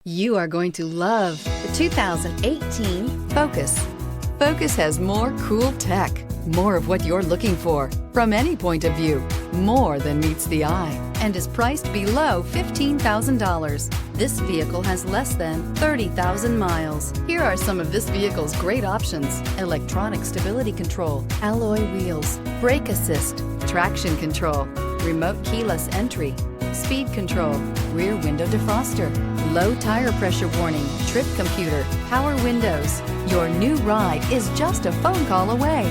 You are going to love the 2018 Focus. Focus has more cool tech, more of what you're looking for from any point of view, more than meets the eye, and is priced below $15,000. This vehicle has less than 30,000 miles. Here are some of this vehicle's great options: electronic stability control, alloy wheels, brake assist, traction control, remote keyless entry, speed control, rear window defroster, low tire pressure warning, trip computer, power windows. Your new ride is just a phone call away.